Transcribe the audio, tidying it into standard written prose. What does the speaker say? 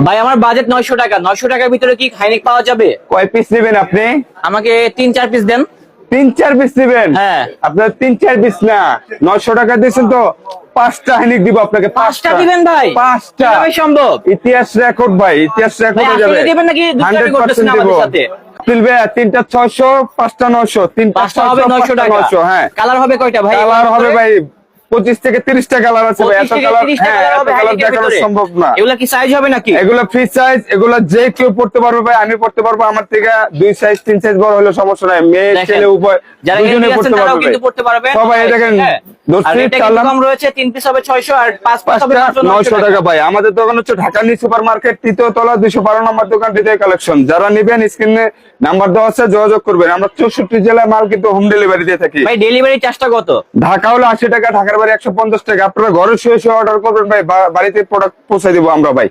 ভাই আমার বাজেট 900 টাকা। 900 টাকার ভিতরে কি হাইনেক পাওয়া যাবে? কয় পিস নেবেন আপনি? আমাকে 3-4 পিস দেন। 3-4 পিস নেবেন? হ্যাঁ। আপনার 3-4 পিস না, 900 টাকা দিয়েছেন তো 5টা হাইনিক দিব আপনাকে। 5টা দিবেন ভাই? 5টা কিভাবে সম্ভব? ইতিহাস রেকর্ড ভাই, ইতিহাস ভাই রেকর্ড হয়ে যাবে। আসলে দিবেন নাকি দুষ্টামি করতেছেন 100% দিব। আমাদের সাথে? তুলবে 3টা 600, 5টা 900, 3টা 5টা হবে 900 টাকা। 900। হ্যাঁ, কালার হবে কয়টা ভাই? কালার হবে ভাই 25 থেকে 30টা কালার আছে ভাই। 25 এত থেকে কালার, 30টা হ্যাঁ, কালার এত হবে কালার হাইনেকের দেখানো ভিতরে। সম্ভব না। এগুলা কি সাইজ হবে নাকি? এগুলো ফ্রি সাইজ, এগুলো যে কেউ পড়তে পারবে ভাই। আমি পড়তে পারবো, আমার থেকে 2 সাইজ 3 সাইজ বড় হলে সমস্যা নাই। মেয়ে দেখেন, ছেলে উভয় যারা দুজনে হেলদি আছেন পড়তে তারাও পারবে কিন্তু পড়তে পারবে। সবাই। এই দেখেন হ্যাঁ। আর রেটটা কিন্তু কম রয়েছে, 3 পিস হবে 600 আর 5 পিস হবে 900 টাকা ভাই। আমাদের দোকান হচ্ছে ঢাকা নিউ সুপার মার্কেট, 3য় তলা, 212 নম্বর দোকান, হৃদয় কালেকশন। যারা নেবেন স্ক্রিনে নাম্বার দেওয়া আছে, যোগাযোগ করবেন। আমরা 64 জেলায় মাল কিন্তু হোম ডেলিভারি দিয়ে থাকি। ভাই ডেলিভারি চার্জটা কত? ঢাকা হলো 80 টাকা, ঢাকার বাইরে 150 টাকা। আপনারা ঘরে শুয়ে শুয়ে অর্ডার করবেন ভাই, বাড়িতে প্রোডাক্ট পৌঁছে দিব আমরা ভাই।